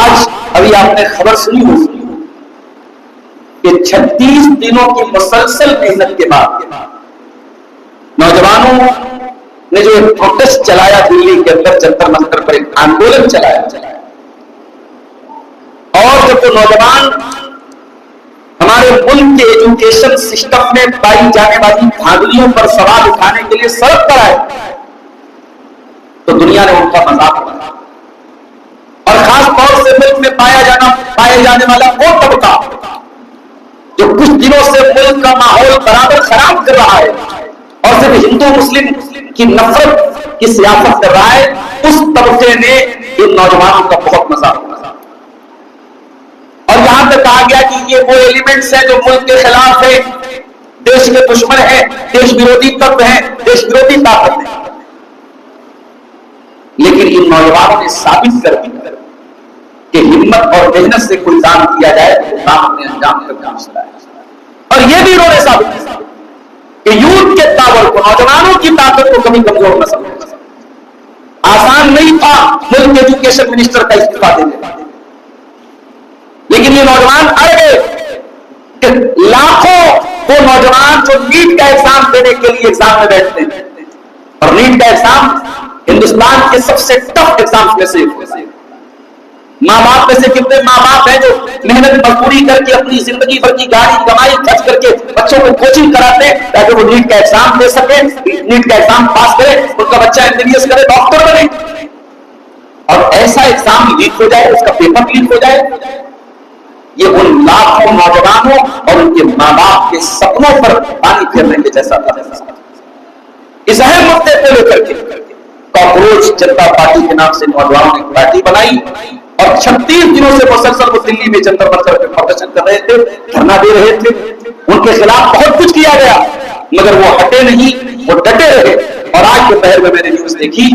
آج ابھی آپ نے خبر سنی ہوگی کہ 36 دنوں کی مسلسل محنت کے بعد نوجوانوں نے جو ایک پروٹیسٹ چلایا دلی کے اندر جنتر منتر پر ایک آندولن چلایا اور جب وہ نوجوان ہمارے ملک کے ایجوکیشن سسٹم میں پائی جانے والی دھاندلیوں پر سوال اٹھانے کے لیے سڑک پر آئے تو دنیا نے ان کا مذاق بنایا اور خاص طور سے ملک میں پائے جانے والا وہ طبقہ جو کچھ دنوں سے ملک کا ماحول برابر خراب کر رہا ہے اور صرف ہندو مسلم کی نفرت کی سیاست کر رہا ہے، اس طبقے نے ان نوجوانوں کا بہت مذاق بنایا اور یہاں تک کہا گیا کہ یہ وہ ایلیمنٹس ہیں جو ملک کے خلاف ہے، دیش کے دشمن ہیں، دیش ورودھی تتو ہیں، دیش ورودھی طاقت ہیں۔ لیکن ان نوجوانوں نے ثابت کر دیا کہ ہمت اور محنت سے کوئی کام کیا جائے تو کام اپنے انجام تک پہنچتا ہے۔ اور یہ بھی انہوں نے ثابت کیا کہ یوتھ کے پاور کو، نوجوانوں کی طاقت کو کبھی کمزور نہ سمجھیں۔ آسان نہیں تھا ملک کے ایجوکیشن منسٹر کا استعفا دینے، لیکن یہ نوجوان اڑ گئے کہ لاکھوں وہ نوجوان جو نیٹ کا ایگزام دینے کے لیے ایگزام میں بیٹھتے ہیں، اور نیٹ کا ایگزام ہندوستان کے سب سے ٹف ایگزام میں سے ماں باپ میں سے کتنے ماں باپ ہیں جو محنت مزدوری کر کے اپنی زندگی بھر کی گاڑی کمائی خرچ کر کے بچوں کو کوچنگ کراتے ہیں تاکہ وہ نیٹ کا ایگزام دے سکے، نیٹ کا ایگزام پاس کرے، ان کا بچہ MBBS کرے، ڈاکٹر بنے، اور ایسا ایگزام لیک ہو جائے، اس کا پیپر لیک ہو جائے، یہ ان لاکھوں نوجوانوں اور ان کے ماں باپ کے سپنوں پر پانی پھیرنے کے جیسا تھا۔ اس اہم مدے کو لے کر کے کاکروچ جنتا پارٹی کے نام سے نوجوانوں نے پارٹی بنائی اور 36 دنوں سے مسلسل وہ دلی میں جنتر منتر پہ پروٹیسٹ کر رہے تھے، دھرنا دے رہے تھے، ان کے خلاف بہت کچھ کیا گیا مگر وہ ہٹے نہیں، وہ ڈٹے رہے۔ اور آج دوپہر میں نے نیوز دیکھی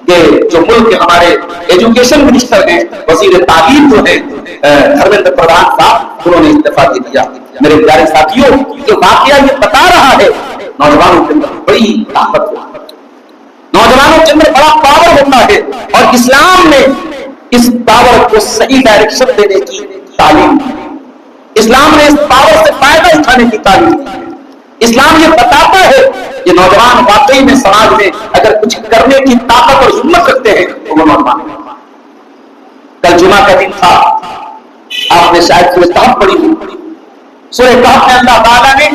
کہ جو ملک کے ہمارے ایجوکیشن منسٹر ہیں، وزیر تعلیم جو ہیں دھرمیندر پردھان صاحب، انہوں نے استعفا دے دیا۔ میرے پیارے ساتھیوں، یہ واقعہ یہ بتا رہا ہے نوجوانوں کے اندر بڑی طاقت ہے، نوجوانوں کے اندر بڑا پاور ہوتا ہے، اور اسلام نے اس پاور کو صحیح ڈائریکشن دینے کی تعلیم دی، اسلام نے اس پاور سے فائدہ اٹھانے کی تعلیم دی۔ اسلام یہ بتاتا ہے کہ نوجوان واقعی میں سماج میں اگر کچھ کرنے کی طاقت اور ہمت رکھتے ہیں تو وہ نوجوان ہیں۔ کل جمعہ کا دن تھا، آپ نے شاید سورہ کہف پڑھی ہوگی۔ سورہ کہف میں اللہ تعالیٰ نے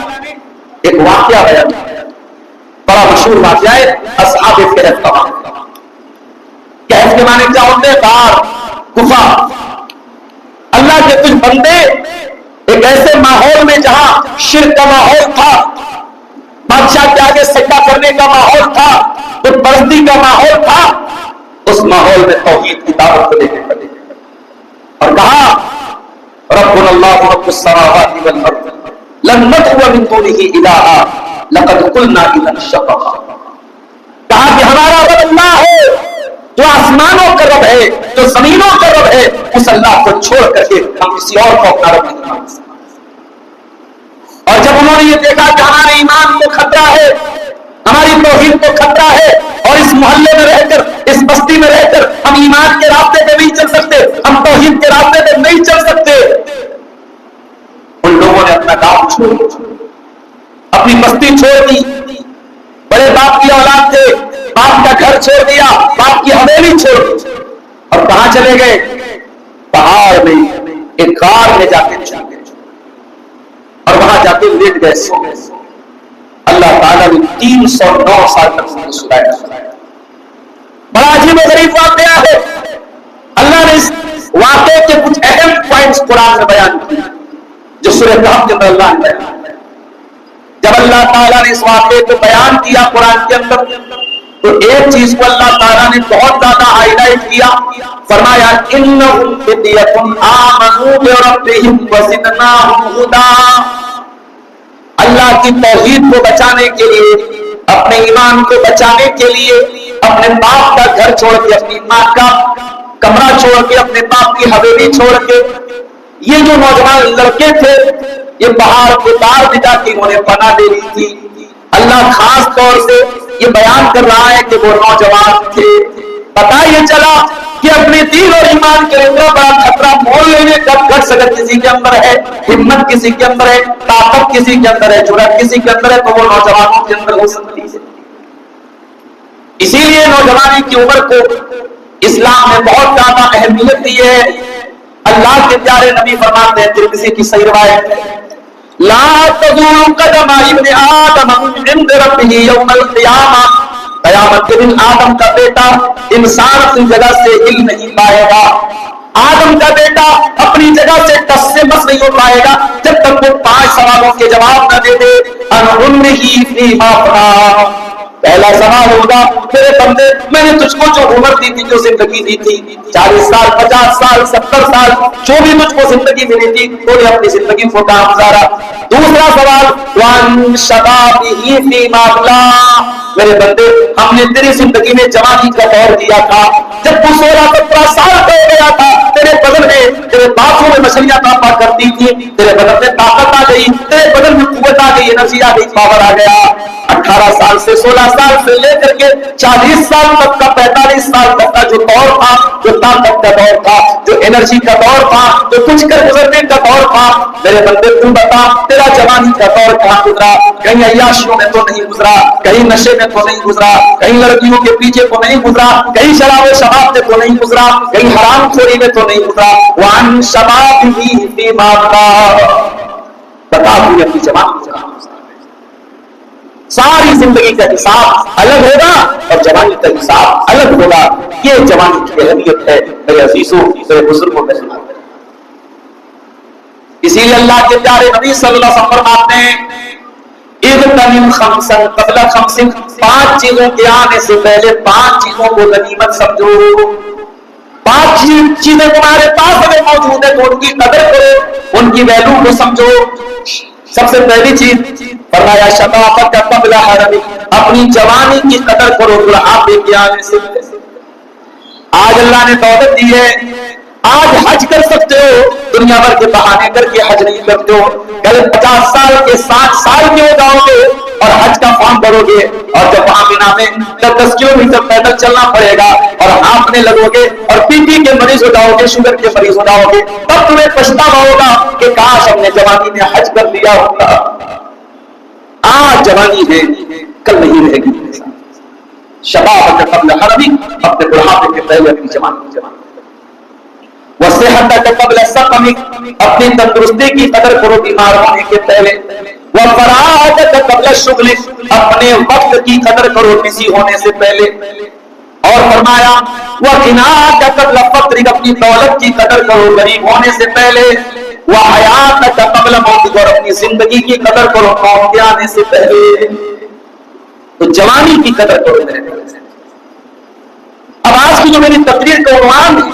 ایک واقعہ بیان کیا، بڑا مشہور واقعہ ہے اصحاب کہف کا واقعہ۔ کہف کے معنی کیا ہوتے ہیں؟ غار، گفا۔ اللہ کے کچھ بندے ایک ایسے ماحول میں جہاں شرک کا ماحول تھا، بادشاہ کے آگے سجدہ کرنے کا ماحول تھا، بت پرستی کا ماحول تھا، اس ماحول میں توحید کی دعوت کو لے کے کھڑے اور کہا ربنا اللہ رب السماوات والارض لن ندعو من دونه الہا لقد قلنا اذا شططا۔ کہا کہ ہمارا رب اللہ ہے جو آسمانوں کا رب ہے، جو زمینوں کا رب ہے، اس اللہ کو چھوڑ کر کے ہم کسی اور کو اپنا رب نہیں مان سکتے۔ اور جب انہوں نے یہ دیکھا کہ ہمارے ایمان کو خطرہ ہے، ہماری توحید کو خطرہ ہے، اور اس محلے میں رہ کر، اس بستی میں رہ کر ہم ایمان کے راستے پہ نہیں چل سکتے، ہم توحید کے راستے پہ نہیں چل سکتے، ان لوگوں نے اپنا گاؤں چھوڑ دیا، اپنی بستی چھوڑ دی، بڑے باپ کی اولاد تھے، باپ کا گھر چھوڑ دیا، باپ کی حویلی چھوڑ دی، اور کہاں چلے گئے؟ پہاڑ میں ایک غار میں جا کے چھپ گئے اور وہاں جا کے لیٹ گئے، سو گئے۔ اللہ تعالیٰ نے 309 سال تک سلایا۔ بڑا عجیب و غریب واقعہ ہے۔ اللہ نے اس واقعے کے کچھ اہم پوائنٹس قرآن میں بیان کیے جو سورہ کہف کے اندر اللہ نے بیان کیا۔ جب اللہ تعالیٰ نے اس واقعے کو بیان کیا قرآن کے اندر تو ایک چیز کو اللہ تعالیٰ نے بہت زیادہ ہائی لائٹ کیا، فرمایا انہم فدیۃ آمنوا بربہم وزدناہم ھدی۔ اللہ کی توحید کو بچانے کے لیے، اپنے ایمان کو بچانے کے لیے، اپنے باپ کا گھر چھوڑ کے، اپنی ماں کا کمرہ چھوڑ کے، اپنے باپ کی حویلی چھوڑ کے، یہ جو نوجوان لڑکے تھے یہ پہاڑ کے پار بھی جا کے انہوں نے پناہ دے لی تھی۔ اللہ خاص طور سے یہ بیان کر رہا ہے کہ وہ نوجوان تھے، پتہ یہ چلا کہ اپنے دین اور ایمان کے اندر بڑا خطرہ میں گٹس اگر کسی کے اندر ہے، ہمت کسی کے اندر ہے، طاقت کسی کے اندر ہے، جرأت کسی کے اندر ہے، تو وہ نوجوانوں کے اندر ہو سکتی ہے۔ اسی لیے نوجوانی کی عمر کو اسلام نے بہت زیادہ اہمیت دی ہے۔ اللہ کے پیارے نبی فرماتے ہیں، ترمذی کی صحیح روایت ہے، لا تزول قدم ابن آدم عند ربه یوم القیامہ، قیامت کے دن آدم کا بیٹا انسان اپنی جگہ سے ہل نہیں پائے گا، آدم کا بیٹا اپنی جگہ سے ٹس سے مس نہیں ہو پائے گا جب تک وہ 5 سوالوں کے جواب نہ دے دے۔ ان عمرہ فیما افنیٰ، پہلا سوال ہوگا، میرے بندے میں نے تجھ کو جو عمر دی تھی، جو زندگی دی تھی، 40 سال 50 سال 70 سال جو بھی تجھ کو زندگی ملی تھی، تو نے اپنی زندگی کو کہاں گزارا؟ دوسرا سوال، وان شبابہ فیما ابلیٰ، میرے بندے ہم نے تیری زندگی میں جوانی کا دور دیا تھا، جب تو 16-17 سال کا ہو گیا تھا، تیرے بدن میں، تیرے بازو میں مچھلیاں تاپا کرتی تھی، تیرے بدن میں طاقت آ گئی، تیرے بدن میں قوت آ گئی، انرجی آ گئی، پاور آ گیا۔ 18 سال سے 16 سال سے لے کر کے 40 سال تک کا 45 سال تک کا جو دور تھا، جو طاقت کا دور تھا، جو انرجی کا دور تھا، جو کچھ کر گزرنے کا دور تھا، میرے بندے تم بتا تیرا جوانی کا دور کہاں گزرا؟ کہیں عیاشیوں میں تو نہیں گزرا، کہیں نشے میں تو نہیں گزرا، کہیں لڑکیوں کے پیچھے تو نہیں گزرا، کہیں شراب و شباب میں تو نہیں گزرا، کہیں حرام خوری میں تو نہیں گزرا۔ وان شبابہ فیما ابلیٰ، بتا تو اپنی جوانی کا ساری زندگی کا حساب الگ ہوگا اور جوانی کا حساب الگ ہوگا۔ یہ جوانی کی اہمیت ہے میرے عزیزوں، میرے بزرگوں میں سنا۔ اسی لیے اللہ کے پیارے نبی صلی اللہ علیہ وسلم فرماتے ہیں، اغتنم خمسا قبل خمس، 5 چیزوں کے آنے سے پہلے 5 چیزوں کو غنیمت سمجھو۔ 5 چیزیں تمہارے پاس اگر موجود ہے تو ان کی قدر کرو، ان کی ویلو کو سمجھو۔ سب سے پہلی چیز فرمایا شبابک قبل حرمک، اپنی جوانی کی قدر کرو بڑھاپے کے آنے سے۔ آج اللہ نے دولت دی ہے، آج حج کر سکتے ہو، دنیا بھر کے بہانے کر کے حج نہیں کرتے ہو، کل 50 سال کے 60 سال کے ہو جاؤ گے اور حج کا فارم بھرو گے، اور جب وہاں مینا میں 10 کلومیٹر پیدل چلنا پڑے گا اور ہانپنے لگو گے اور BP کے مریض ہو جاؤ گے، شوگر کے مریض ہو جاؤ گے، تب تمہیں پچھتاوا ہوگا کہ کاش ہم نے جوانی میں حج کر لیا ہوتا۔ آج جوانی ہے، کل نہیں رہے گی۔ شباب قبل حرمک، اپنے بڑھاپے کے پہلے اپنی جوانی۔ وصحتک قبل سقمک، اپنی تندرستی کی قدر کرو بیمار ہونے کے پہلے۔ وفراغتک قبل شغلک، اپنے وقت کی قدر کرو بزی ہونے سے پہلے۔ اور فرمایا وغناک قبل فقرک، اپنی دولت کی قدر کرو غریب ہونے سے پہلے۔ وحیاتک قبل موتک، اور اپنی زندگی کی قدر کرو موت کے آنے سے پہلے۔ تو جوانی کی قدر کرو میرے بھائی۔ اب آج کی جو میری تقریر کا عنوان ہے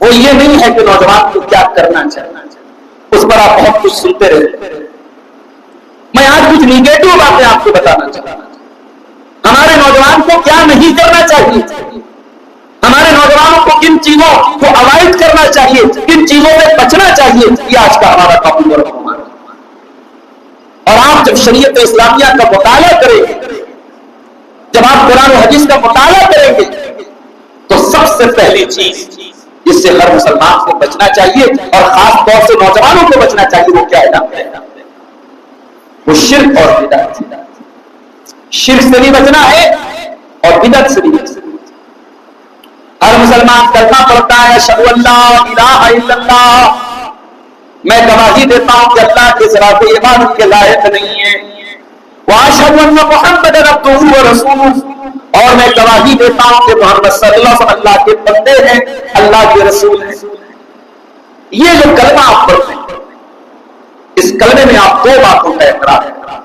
وہ یہ نہیں ہے کہ نوجوان کو کیا کرنا چاہیے، اس پر آپ بہت کچھ سنتے رہتے ہیں۔ میں آج کچھ نیگیٹو باتیں آپ کو بتانا چاہتا ہوں۔ ہمارے نوجوان کو کیا نہیں کرنا چاہیے، ہمارے نوجوانوں کو کن چیزوں کو اوائڈ کرنا چاہیے، کن چیزوں سے بچنا چاہیے، یہ آج کا ہمارا ٹاپک اور عنوان ہے۔ اور آپ جب شریعت اسلامیہ کا مطالعہ کریں گے، جب آپ قرآن و حدیث کا مطالعہ کریں گے، تو سب سے پہلی چیز جس سے ہر مسلمان کو بچنا چاہیے اور خاص طور سے نوجوانوں کو بچنا چاہیے، وہ کیا ہے؟ وہ شرک اور بدعت۔ شرک سے بھی بچنا ہے اور بدعت سے بھی بچنا ہے۔ ہر مسلمان کلمہ پڑھتا ہے، اشہد ان لا الہ الا اللہ، میں گواہی دیتا ہوں کہ اللہ کے سوا کوئی عبادت کے لائق نہیں ہے، واشہد ان محمد عبدہ ورسولہ، اور میں گواہی دیتا ہوں کہ محمد صلی اللہ علیہ وسلم اللہ کے بندے ہیں، اللہ کے رسول ہیں۔ یہ جو کلمہ آپ پڑھتے ہیں، اس کلمے میں آپ 2 باتوں کا اقرار ہے۔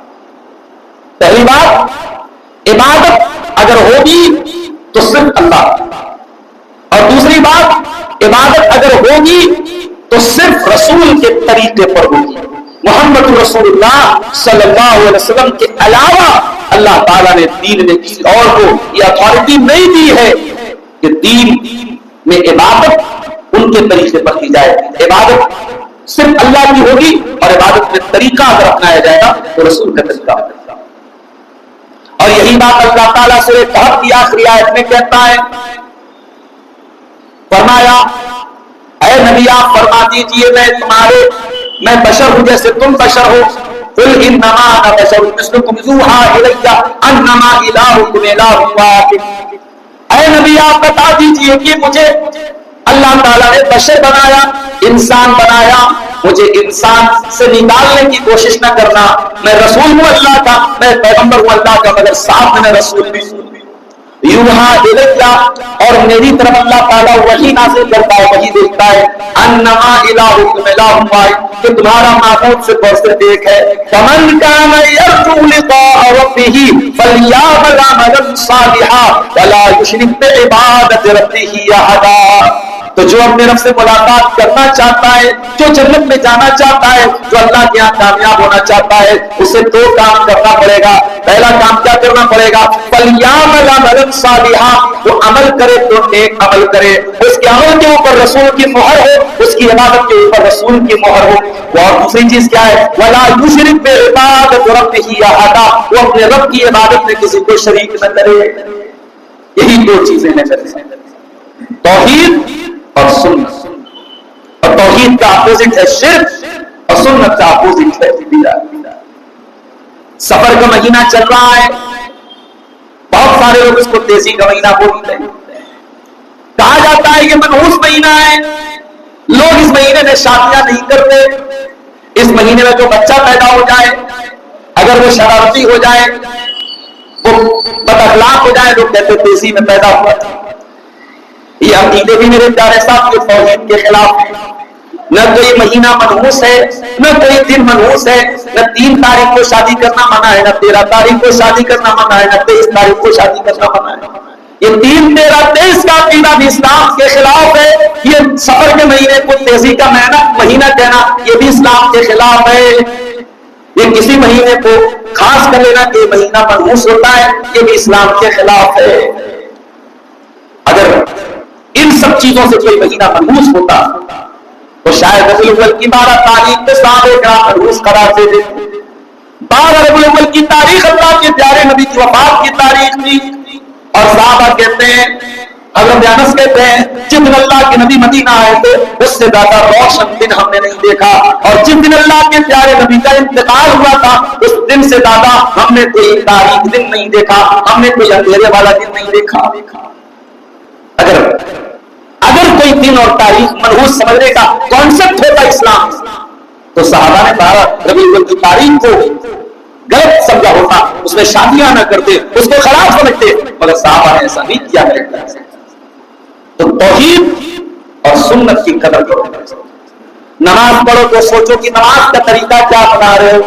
پہلی بات، عبادت اگر ہوگی تو صرف اللہ، اور دوسری بات، عبادت اگر ہوگی تو صرف رسول کے طریقے پر ہوگی۔ محمد رسول اللہ صلی اللہ علیہ وسلم کے علاوہ اللہ تعالیٰ نے دین میں کسی اور کو یہ اتھارٹی نہیں دی ہے کہ دین میں عبادت ان کے طریقے پر کی جائے۔ عبادت صرف اللہ کی ہوگی، اور عبادت میں طریقہ اگر اپنایا جائے گا تو رسول کا طریقہ ہوگا۔ اور یہی بات اللہ تعالیٰ سورہ کہف کی آخری آیت میں کہتا ہے، فرمایا اے نبی آپ فرما دیجئے میں بشر ہوں جیسے تم بشر ہو. قل انما انا بشر مثلکم یوحی الی انما الہکم الہ واحد. اے نبی آپ بتا دیجئے کہ مجھے اللہ تعالیٰ نے بشر بنایا, انسان بنایا, مجھے انسان سے نکالنے کی کوشش نہ کرنا. میں رسول ہوں اللہ کا, میں پیغمبر ہوں اللہ کا, مگر ساتھ میں رسول بھی ہوں. یوحا الیہ, اور میری طرف اللہ تعالیٰ وحی نازل کرتا ہے, وحی دیکھتا ہے. انما الہکم الہ واحد, کہ تمہارا معبود سے بڑھ کر ایک ہے. فمن کان یرجو لقاء ربہ فلیعمل عملا صالحا ولا یشرک بعبادۃ ربہ احدا. تو جو اپنے رب سے ملاقات کرنا چاہتا ہے, جو جنت میں جانا چاہتا ہے, جو اللہ کے یہاں کامیاب ہونا چاہتا ہے, اسے دو کام کرنا پڑے گا. پہلا کام کیا کرنا پڑے گا؟ فَلْيَعْمَلْ عَمَلًا صَالِحًا, وہ عمل کرے تو نیک عمل کرے, اس کے عمل کے اوپر رسول کی مہر ہو, اس کی عبادت کے اوپر رسول کی مہر ہو. اور دوسری چیز کیا ہے؟ وَلَا يُشْرِكْ بِعِبَادَةِ رَبِّهِ أَحَدًا, وہ اپنے رب کی عبادت میں کسی کو شریک نہ کرے. یہی دو چیزیں ہیں, توحید اور سنت. اور توحید کا اپوزٹ ہے شرک, اور سنت کا اپوزٹ ہے بدعت. سفر کا مہینہ چل رہا ہے, بہت سارے لوگ اس کو تیزی کا مہینہ بولتے ہیں. کہا جاتا ہے یہ منحوس مہینہ ہے, لوگ اس مہینے میں شادیاں نہیں کرتے. اس مہینے میں جو بچہ پیدا ہو جائے, اگر وہ شرارتی ہو جائے, وہ بد اخلاق ہو جائے, لوگ کہتے تیزی میں پیدا ہوا تھا. یہ عقیدے بھی میرے پیارے صاحب کے توحید کے خلاف ہے. نہ کوئی مہینہ منحوس ہے, نہ کوئی دن منحوس ہے. نہ 3 تاریخ کو شادی کرنا منع ہے, نہ 13 تاریخ کو شادی کرنا منع ہے, نہ 23 تاریخ کو شادی کرنا منع ہے. یہ 3, 13, 23 کا عقیدہ بھی اسلام کے خلاف ہے. یہ سفر کے مہینے کو تیزی کا مہینہ کہنا, یہ بھی اسلام کے خلاف ہے. یہ کسی مہینے کو خاص کر لینا کہ مہینہ منحوس ہوتا ہے, یہ بھی اسلام کے خلاف ہے. اگر ان سب چیزوں سے کوئی مہینہ منحوس ہوتا تو شاید ربیع الاول کی 12 تاریخ کو صحابہ کرام منحوس قرار دے دیتے. 12 ربیع الاول کی تاریخ اللہ کے پیارے نبی کی وفات کی تاریخ تھی, اور صحابہ کہتے ہیں, حضرت انس کہتے ہیں, جس دن اللہ کے نبی مدینہ آئے تھے اس سے زیادہ روشن دن ہم نے نہیں دیکھا, اور جس دن اللہ کے پیارے نبی کا انتقال ہوا تھا اس دن سے زیادہ ہم نے کوئی تاریخ دن نہیں دیکھا, ہم نے کوئی اندھیرے والا دن نہیں دیکھا. اگر کوئی دن اور تاریخ منحوس سمجھنے کا کانسیپٹ ہوتا اسلام, تو صحابہ نے 12 ربیع الاول کی تاریخ کو غلط سمجھا ہوتا, اس میں شادیاں نہ کرتے, اس کو خراب سمجھتے, مگر صحابہ نے ایسا نہیں کیا ہے. تو توحید اور سنت کی قدر کرو. نماز پڑھو تو سوچو کہ نماز کا طریقہ کیا بنا رہے ہو.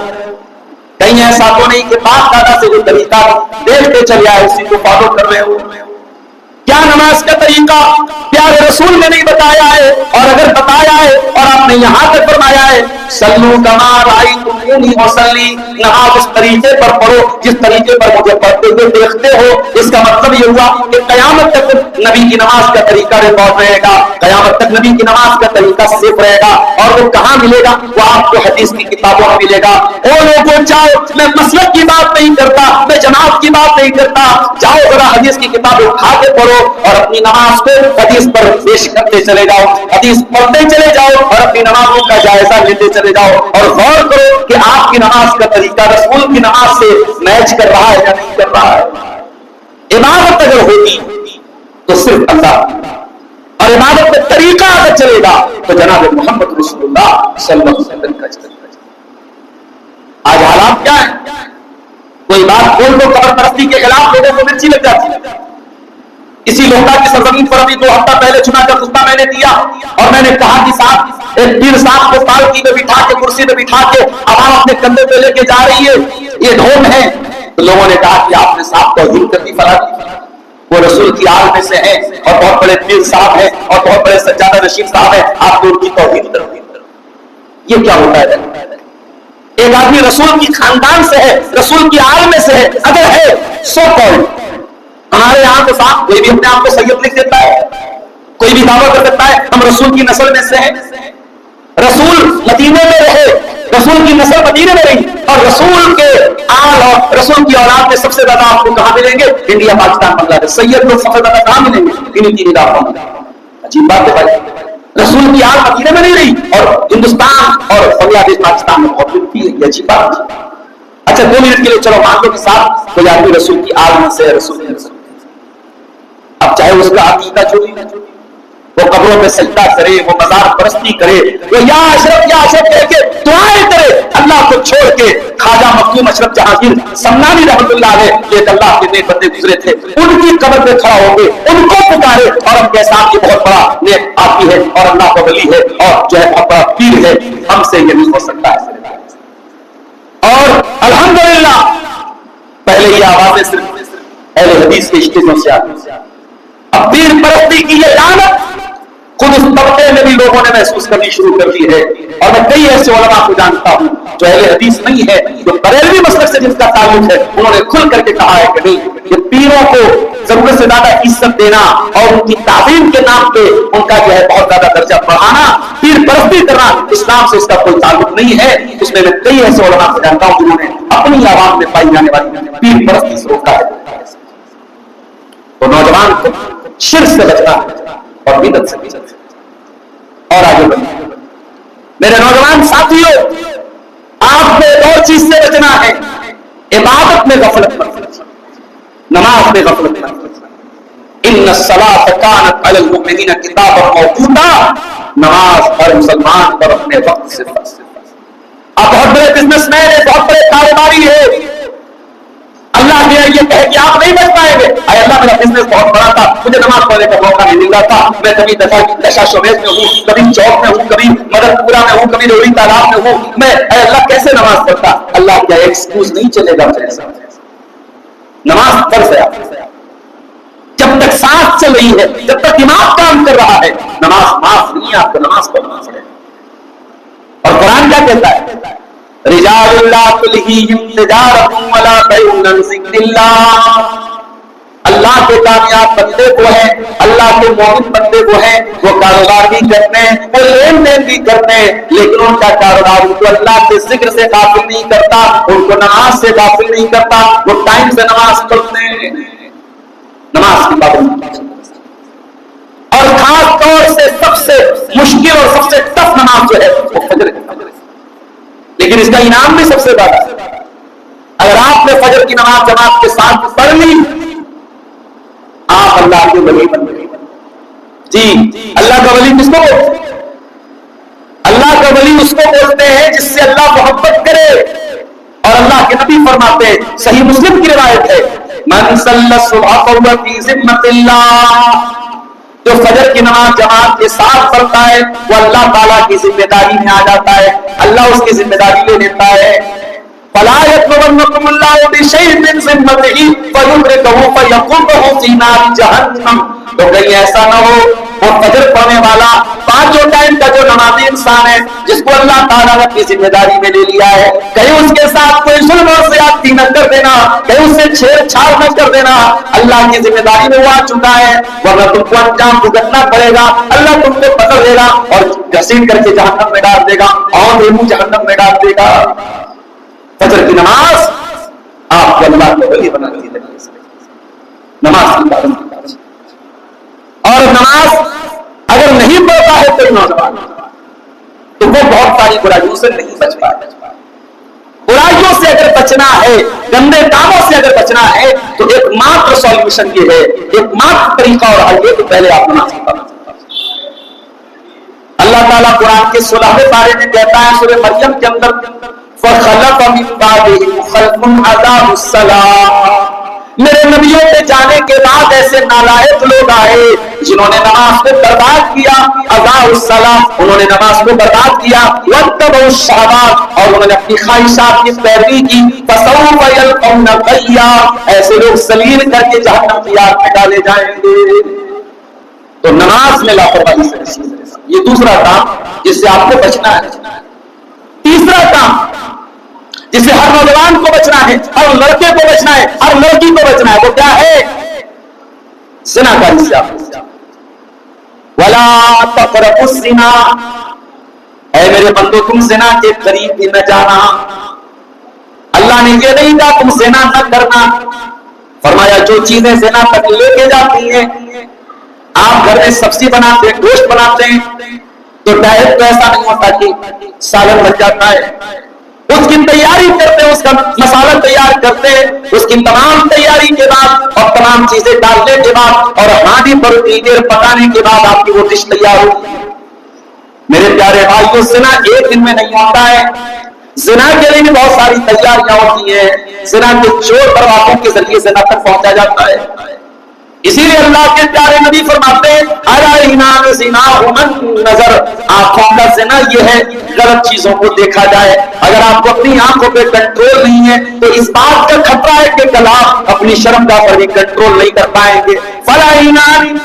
کہیں ایسا تو نہیں کہ باپ دادا سے جو طریقہ دیکھتے چلے آئے اسی کو فالو کر رہے ہو. کیا نماز کا طریقہ پیارے رسول نے نہیں بتایا ہے؟ اور اگر بتایا ہے اور آپ نے یہاں تک فرمایا ہے سلو کما رأیتمونی اصلی, نماز اس طریقے پر پڑھو جس طریقے پر مجھے پڑھتے ہوئے دیکھتے ہو. اس کا مطلب یہ ہوا کہ قیامت تک نبی کی نماز کا طریقہ ریکارڈ رہے گا, قیامت تک نبی کی نماز کا طریقہ صرف رہے گا. اور وہ کہاں ملے گا؟ وہ آپ کو حدیث کی کتابوں میں ملے گا. او لوگوں جاؤ, میں مسلک کی بات نہیں کرتا, میں جماعت کی بات نہیں کرتا, جاؤ ذرا حدیث کی کتاب اٹھا کے پڑھو اور اپنی نماز کو حدیث پر پیش کرتے چلے جاؤ, حدیث پڑھتے چلے جاؤ اور اپنی نمازوں کا جائزہ لیتے چلے جاؤ, اور غور کرو کہ آپ کی نماز کا طریقہ رسول کی نماز سے میچ کر رہا ہے یا نہیں کر رہا ہے. عبادت اگر ہوگی تو صرف اللہ, اور عبادت کا طریقہ اگر چلے گا تو جناب محمد رسول اللہ صلی اللہ علیہ وسلم کا چلے گا. آج حالات کیا ہے؟ کوئی بات بول دو قبر پرستی کے خلاف لوگوں کو مرچی لگ جاتی ہے. اسی لوٹا کی سرزمین پر ابھی 2 ہفتہ پہلے چنا کر خطبہ میں نے دیا, اور میں نے کہا کہ صاحب ایک پیر صاحب کو پالکی میں بٹھا کے, کرسی میں بٹھا کے عوام اپنے کندھے پہ لے کے جا رہی ہے, یہ ڈھول ہے. تو لوگوں نے کہا کہ آپ نے صاحب توہین کر دی فلاں, وہ رسول کی آل میں سے ہیں اور بہت بڑے پیر صاحب ہیں اور بہت بڑے سجادہ نشین صاحب ہیں, آپ تو ان کی توہین کر دی. یہ کیا ہوتا ہے؟ ایک آدمی رسول کی خاندان سے ہے, رسول کی آل میں سے ہے, اگر ہے سو کال. ہمارے یہاں تو صاحب کوئی بھی اپنے آپ کو سید لکھ دیتا ہے, کوئی بھی دعویٰ کر سکتا ہے ہم رسول کی نسل میں سے ہیں. رسول مدینے میں رہے, رسول کی نسل مدینے میں رہی, اور رسول کے آل اور رسول کی اولاد میں سب سے زیادہ آپ کو کہاں ملیں گے؟ انڈیا, پاکستان, بنگلہ دیش. سید لوگ سب سے زیادہ کہاں ملیں گے؟ انہیں 3 علاقوں میں. عجیب بات ہے بھائی. رسول کی آل مدینے میں نہیں رہی اور ہندوستان اور بنگلہ دیش پاکستان میں بہت ملتی ہے، یہ اچھی بات ہے۔ اچھا 2 منٹ کے لیے چلو مان لو کہ صاحب کوئی آدمی رسول کی آل میں سے رسول کی رسول، اب چاہے اس کا عقیدہ جو بھی وہ قبروں پہ سجدہ کرے، وہ مزار پرستی کرے، وہ یا اشرف کہہ کے دعائیں کرے اللہ کو چھوڑ کے، خواجہ مخدوم اشرف جہانگیر سمنانی رحمۃ اللہ علیہ یہ اللہ کے نیک بندے گزرے تھے، ان کی قبر پہ کھڑا ہو کے ان کو پکارے اور ہم کے ساتھ یہ بہت بڑا نیک آدمی ہے اور اللہ کا ولی ہے اور جو ہے بہت بڑا پیر ہے، ہم سے یہ نہیں ہو سکتا ہے۔ اور الحمدللہ پہلے یہ آوازیں صرف اہل حدیث کے اسٹیجوں سے آتی، اب پیر پرستی کی یہ لعنت خود اس طبقے میں بھی لوگوں نے محسوس کرنی شروع کر دی ہے، اور میں کئی ایسے علماء کو جانتا ہوں جو اہل حدیث نہیں ہے، جو بریلوی مسلک سے جن کا تعلق ہے، انہوں نے کھل کر کے کہا ہے کہ نہیں، یہ پیروں کو ضرورت سے زیادہ عزت دینا اور ان کی تعظیم کے نام پہ ان کا جو ہے بہت زیادہ درجہ بڑھانا، پیر پرستی کرنا، اسلام سے اس کا کوئی تعلق نہیں ہے۔ اس میں کئی ایسے علماء کو جانتا ہوں جنہوں نے اپنی عوام میں پائی جانے والی پیر پرستی سے روکا ہے۔ تو نوجوان کو شرک سے بچنا اور بدعت سے بچنا اور آگے بڑھنا۔ میرے نوجوان ساتھیوں، آپ کو ایک اور چیز سے بچنا ہے، عبادت میں غفلت مت کرنا، نماز میں غفلت مت کرنا۔ ان الصلاۃ کانت علی المؤمنین کتابا موقوتا، نماز ہر مسلمان پر اپنے وقت سے فرض ہے۔ آپ بہت بڑے بزنس مین ہیں، بہت بڑے کاروباری ہیں، اللہ نے یہ کہے کہ آپ نہیں بچ پائیں گے، اے اللہ میرا بزنس بہت بڑا تھا، مجھے نماز پڑھنے کا موقع نہیں مل رہا تھا، میں کبھی دشا شوبیز میں ہوں، کبھی چوک میں ہوں، کبھی مدر پورا میں ہوں، کبھی روڑی تالاب میں ہوں، میں اے اللہ کیسے نماز پڑھتا؟ اللہ کیا ایکسکیوز نہیں چلے گا میرے ساتھ، نماز فرض ہے۔ جب تک سانس چل رہی ہے، جب تک دماغ کام کر رہا ہے، نماز معاف نہیں ہے، آپ کو نماز پڑھنا ہے۔ اور قرآن کیا کہتا ہے؟ رجال اللہ تلہیہم تجارۃ ولا بیع عن ذکر اللہ، اللہ کے کامیاب بندے وہ ہیں، اللہ کے مومن بندے وہ ہیں، وہ کاروبار بھی کرتے ہیں، وہ لین دین بھی کرتے ہیں، لیکن ان کا کاروبار ان کو اللہ کے ذکر سے غافل نہیں کرتا، ان کو نماز سے غافل نہیں کرتا، وہ ٹائم سے نماز پڑھتے ہیں، نماز کی پابندی۔ اور خاص طور سے سب سے مشکل اور سب سے ٹف نماز جو ہے وہ فجر کی، لیکن اس کا انعام بھی سب سے زیادہ ہے۔ اگر آپ نے فجر کی نماز جماعت کے ساتھ پڑھ لی، آپ اللہ کے ولی بن گئے۔ جی، اللہ کا ولی کس کو بولتے ہیں؟ اللہ کا ولی اس کو بولتے ہیں جس سے اللہ محبت کرے، اور اللہ کے نبی فرماتے ہیں، صحیح مسلم کی روایت ہے، من صلی الصبح فهو فی ذمۃ اللہ، جو فجر کی نماز جماعت کے ساتھ پڑھتا ہے وہ اللہ تعالیٰ کی ذمہ داری میں آ جاتا ہے، اللہ اس کی ذمہ داری لے لیتا ہے۔ فَلَا يَطْلُبَنَّكُمُ اللَّهُ بِشَيْءٍ مِّن ذِمَّتِهِ فَيُغْرِقَهُ فَيَكُبَّهُ فِي نَارِ جَهَنَّمَ، تو کہیں ایسا نہ ہو وہ فجر پڑھنے والا پانچوں ٹائم کا جو نمازی انسان ہے جس کو اللہ تعالیٰ نے اپنی ذمہ داری میں لے لیا ہے، کہیں اس کے ساتھ کوئی ظلم اور زیادتی نہ کر دینا، کہیں اس سے چھیڑ چھاڑ نہ کر دینا، اللہ کی ذمہ داری میں وہ آ چکا ہے، ورنہ تم کو انجام بھگتنا پڑے گا، اللہ تم کو پکڑ لے گا اور گھسیٹ کر کے جہنم میں ڈال دے گا، اور جہنم میں ڈال دے گا۔ فجر کی نماز آپ کو اللہ کو ولی بناتی ہے، نماز کی پابندی۔ اور نماز اگر نہیں پڑھتا ہے کوئی نوجوان تو وہ بہت ساری برائیوں سے نہیں بچ پائے۔ برائیوں سے اگر بچنا ہے، گندے کاموں سے اگر بچنا ہے تو ایک ماتر سولوشن یہ ہے، ایک ماتر طریقہ اور حل یہ کہ پہلے آپ نماز کی پابندی۔ اللہ تعالیٰ قرآن کے 16ویں پارے میں کہتا ہے سورہ مریم کے اندر، فَخَلَفَ مِن بَعْدِهِمْ خَلْفٌ أَضَاعُوا الصَّلَاةَ، میرے نبیوں کے جانے کے بعد ایسے نالائق لوگ آئے جنہوں نے نماز کو برباد کیا، اضاعوا الصلاۃ، انہوں نے نماز کو برباد کیا، واتبعوا الشہوات، اور انہوں نے اپنی خواہشات کی پیروی کی، فسوف یلقون غیا، ایسے لوگ ذلیل کر کے جہنم کی آگ میں ڈالے جائیں گے۔ تو نماز میں لاپرواہی سے بچنا، یہ دوسرا کام جس سے آپ کو بچنا ہے۔ تیسرا کام جس سے ہر نوجوان کو بچنا ہے، ہر لڑکے کو بچنا ہے، ہر لڑکی کو بچنا ہے، وہ کیا ہے؟ زنا کاری سے آپ بچنا۔ وَلَا تَقْرَبُوا الزِّنَا، اے میرے بندو تم زنا کے قریب بھی نہ جانا۔ اللہ نے یہ نہیں کہا تم زنا نہ کرنا، فرمایا جو چیزیں زنا تک لے کے جاتی ہیں، آپ گھر میں سبزی بناتے ہیں، گوشت بناتے ہیں، تو ڈائریکٹ تو ایسا نہیں ہوتا کہ سالن بن جاتا ہے، اس کی تیاری کرتے، اس کا مسالہ تیار کرتے، اس کی تمام تیاری کے بعد اور تمام چیزیں ڈالنے کے بعد اور ہانڈی پر اتنی دیر پکانے کے بعد آپ کی وہ ڈش تیار ہوتی ہے۔ میرے پیارے بھائیوں، زنا ایک دن میں نہیں ہوتا ہے، زنا کے لیے بھی بہت ساری تیاریاں ہوتی ہیں، زنا کے چور دروازوں کے ذریعے زنا تک پہنچا جاتا ہے۔ اسی لیے اللہ کے پیارے نبی فرماتے ہیں الا زناہما النظر، آنکھوں کا زنا یہ ہے غلط چیزوں کو دیکھا جائے۔ اگر آپ کو اپنی آنکھوں پہ کنٹرول نہیں ہے تو اس بات کا خطرہ ہے کہ کل آپ اپنی شرمگاہ پر بھی کنٹرول نہیں کر پائیں گے۔ فلا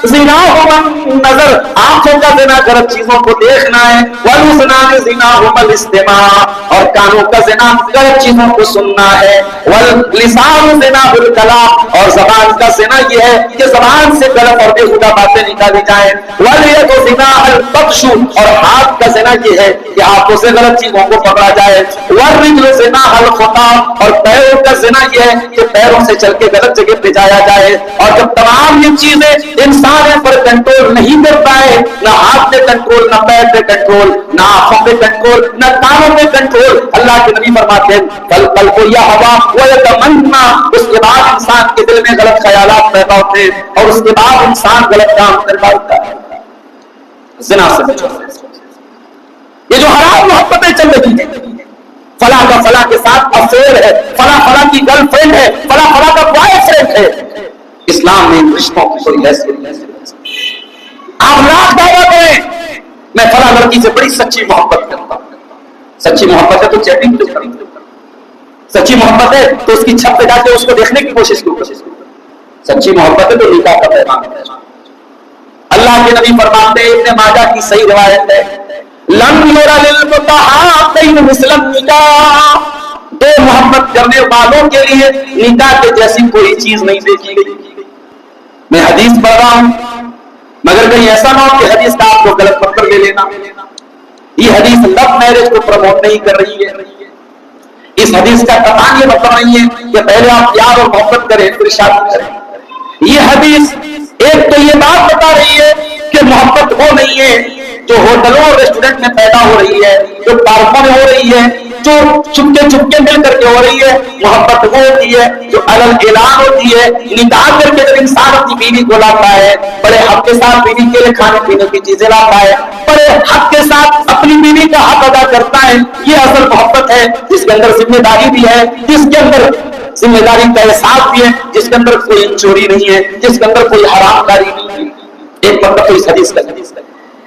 زناہما النظر، آنکھوں کا زنا غلط چیزوں کو دیکھنا ہے، واللسان زناہما الاستماع، اور کانوں کا زنا غلط چیزوں کو سننا ہے، واللسان زناہ الکلام، اور زبان کا زنا یہ ہے کہ زبان سے غلط اور بےہودہ باتیں نکالی جائیں، والید زناہ البطش، اور ہاتھ کا زنا یہ ہے کہ ہاتھوں سے غلط چیزوں کو پکڑا جائے، والرجل زناہ الخطا، اور پیروں کا زنا یہ ہے کہ پیروں سے چل کے غلط جگہ پہ جایا جائے۔ اور جب تمام یہ چیزیں انسان پر کنٹرول نہیں کر پائے، نہ ہاتھ پہ کنٹرول، نہ پیر پہ کنٹرول، نہ آنکھوں پہ کنٹرول، نہ کانوں پہ کنٹرول، اللہ کے نبی فرماتے ہیں فالقلب یہوی ویتمنی، اس کے بعد انسان کے دل میں غلط خیالات پیدا ہوتے ہیں اور اس کے بعد انسان غلط کام کر ڈالتا ہے۔ زنا سے بچو۔ یہ جو حرام محبتیں چل رہی ہیں، فلاں کا فلاں کے ساتھ افیئر ہے، فلاں فلاں کی گرل فرینڈ ہے، فلاں فلاں کا بوائے فرینڈ ہے، اسلام میں ان رشتوں کی کوئی حیثیت نہیں۔ آپ لاکھ دعویٰ کریں میں فلاں لڑکی سے بڑی سچی محبت کرتا ہوں، سچی محبت ہے تو چیٹنگ کیوں کریں؟ سچی محبت ہے تو اس کی چھت پہ جا کے اس کو دیکھنے کی کوشش کیوں؟ سچی محبت ہے تو نکاح کا پیغام ہے۔ اللہ کے نبی فرماتے ہیں، ابن ماجہ کی صحیح روایت ہے، لم یرا للمتحابین مثل النکاح، دو محبت کرنے والوں کے لیے نکاح کے جیسی کوئی چیز نہیں دیکھی گئی۔ میں حدیث پڑھ رہا ہوں مگر کہیں ایسا نہ ہو کہ حدیث کا آپ کو غلط پکڑ لے لینا۔ یہ حدیث لو میرج کو پروموٹ نہیں کر رہی ہے، اس حدیث کا قطعاً یہ مطلب نہیں ہے کہ پہلے آپ پیار اور محبت کریں پھر شادی کریں۔ یہ حدیث ایک تو یہ بات بتا رہی ہے کہ محبت وہ نہیں ہے جو ہوٹلوں اور ریسٹورنٹ میں پیدا ہو رہی ہے، جو پارکوں میں ہو رہی ہے، جو چپکے چپکے مل کر کے ہو رہی ہے۔ محبت وہ ہوتی ہے جو علل اعلان ہوتی ہے، نکاح کر کے جب انسان اپنی بیوی کو لاتا ہے، بڑے حق کے ساتھ بیوی کے لیے کھانے پینے کی چیزیں لاتا ہے، بڑے حق کے ساتھ اپنی بیوی کا حق ادا کرتا ہے، یہ اصل محبت ہے جس کے اندر ذمہ داری بھی ہے، جس کے اندر ذمہ داری کا احساس بھی ہے، جس کے اندر کوئی چوری نہیں ہے، جس کے اندر کوئی حرام کاری نہیں ہے۔ ایک مطلب تو اس حدیث کا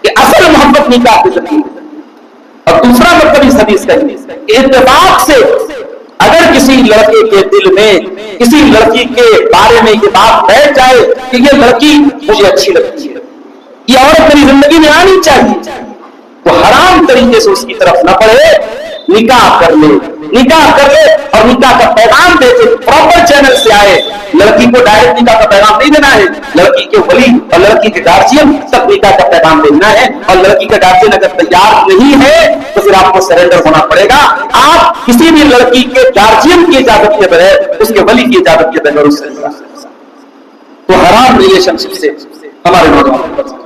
کہ اصل محبت نکاح کے ذریعے، اور دوسرا مطلب اس حدیث کا اتفاق سے اگر کسی لڑکے کے دل میں کسی لڑکی کے بارے میں یہ بات بیٹھ جائے کہ یہ لڑکی مجھے اچھی لگتی ہے، یہ عورت میری زندگی میں آنی چاہیے، تو حرام طریقے سے اس کی طرف نہ پڑے، نکاح کر لے، نکاح کر لے اور نکاح کا پیغام دے کے پراپر چینل سے آئے۔ لڑکی کو ڈائریکٹ نکاح کا پیغام نہیں دینا ہے، لڑکی کے ولی اور لڑکی کے گارجین تک نکاح کا پیغام دینا ہے، اور لڑکی کا گارجین اگر تیار نہیں ہے تو پھر آپ کو سرنڈر ہونا پڑے گا۔ آپ کسی بھی لڑکی کے گارجین کی اجازت کے بغیر، اس کے ولی کی اجازت کے بغیر اس سے تو حرام ریلیشن شپ سے ہمارے نوجوان